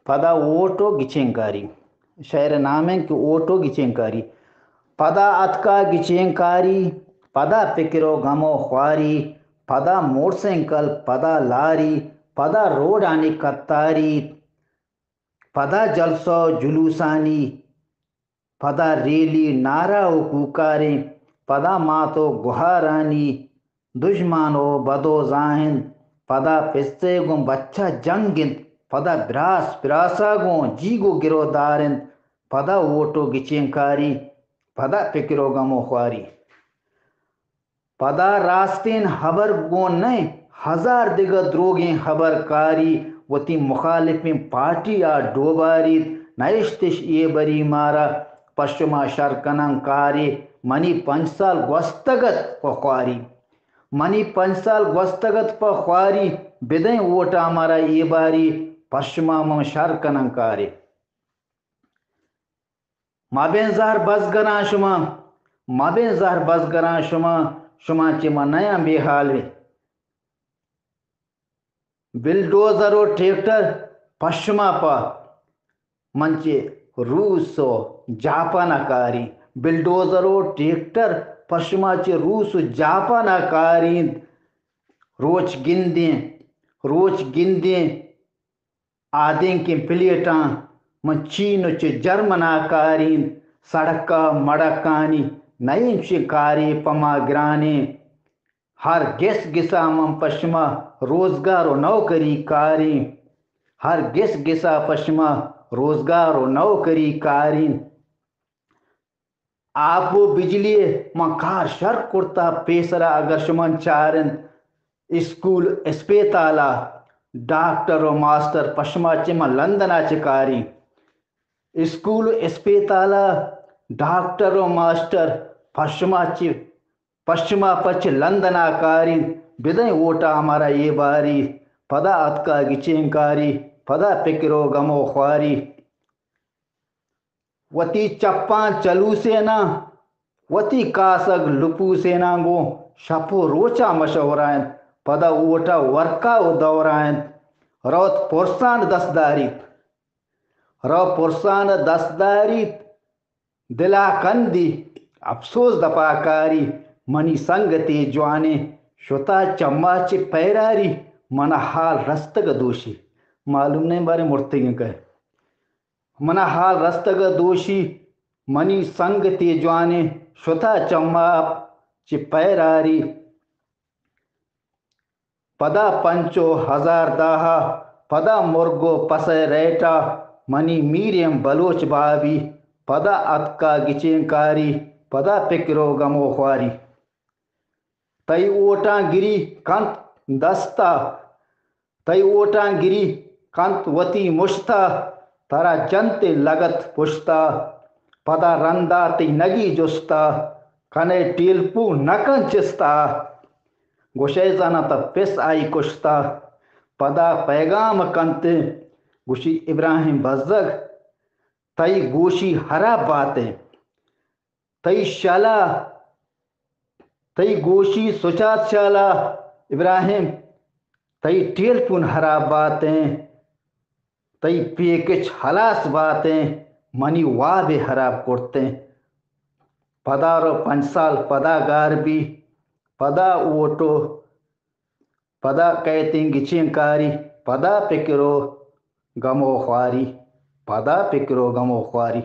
पदा ओटो गिचेंकारी शायर नाम है कि ओटो गिचेंकारी पदा अतका गिचेंकारी पदा पिकरो गमो ख्वारी पदा मोटरसाइकिल पदा लारी पदा रोड आनी कत्तारी पदा जलसो जुलूसानी पदा रेली नारा हुकूकारे पदा मातो गुहारानी दुश्मनो बदो जाहिन पदा पिस्ते गो बच्चा जंगिन पदा बिरासा गो जीगो गिरोदारिन पदा ओटो गिचेंकारी पदा पिकरो गमो ख्वारी पदा रास्तेन हबर गो नए हजार दिग द्रोगे हबर कारी वती मुखालिफिन पार्टी आ डोबारी नयश्तिश ये बरी मारा पश्चिमा शर्कनंग कारी मनी 5 साल वस्तगत पख्वारी मनी 5 साल वस्तगत पख्वारी बिदय वोटा मारा ये बारी पश्चिमा मम शर्कनंग कारी माबेंजार बसगरा शुमा माबेंजार बसगरा शुमा शुमा चिमा नया बेहाल बिल्डोजर और ट्रैक्टर पश्चिमा पा मंचे रूस जापानकारी बिल्डोजर और ट्रैक्टर पश्चिमाचे रूस जापानकारी रोच गिंदे आदें के प्लेटा मन चीन चे जर्मनाकारी सड़का मड़कानी नयन शिकारी पमा ग्राने हर गिस गिसा मम पश्चिमा रोजगार नौकरी कारी हर गिस गिसा पश्चिमा रोजगार नौकरी कारी आप बिजली मकार शर कुर्ता पेसरा अगर शुमन चारन स्कूल अस्पताला डॉक्टर और मास्टर पश्चिमा चिमा लंदना चिकारी स्कूल अस्पताला डॉक्टर और मास्टर पश्चिमा पच लंदनाकारी बिदय वोटा हमारा ये बारी पदा अतका गिचेंकारी पदा पिकरो गमो ख्वारी वती चप्पा चलू सेना वती कासग लुपू सेना गो शपो रोचा मशवरायन पदा वोटा वर्का दौरायन रौत पुरसान दसदारी दिला कंदी अफसोस दपाकारी मनी संगते ज्वाने शुता चम्माचे पैरारी मना हाल रस्तग दोषी मालूम नहीं बारे मुर्तगी कहे मना हाल रस्तग दोषी मनी संगते ज्वाने शुता चम्मा चे पैरारी पदा पंचो हजार दाहा पदा मुर्गो पसे रेटा मनी मीरियम बलोच बाबी पदा अतका गिचेंकारी पदा पिकरो गमो ख्वारी तई ओटा गिरी कंत दस्ता तई ओटा गिरी कंत वती मुश्ता तारा जनते लगत पुश्ता पदा रंदा ती नगी जुस्ता कने टीलपू नकन चिस्ता गुशेजाना तब पिस आई कुश्ता पदा पैगाम कंत गुशी इब्राहिम बजग तई गोशी हरा बातें तई शाला तई गोशी सुचात शाला इब्राहिम तई टेलपुन हरा बातें तई पेकिच हलास बातें मनी वाबे हराब करते पदारो 5 साल पदा गारबी पदा ओटो पदा कहते गिचेंकारी पदा पिकरो गमो ख्वारी पदा पिकरो गमो ख्वारी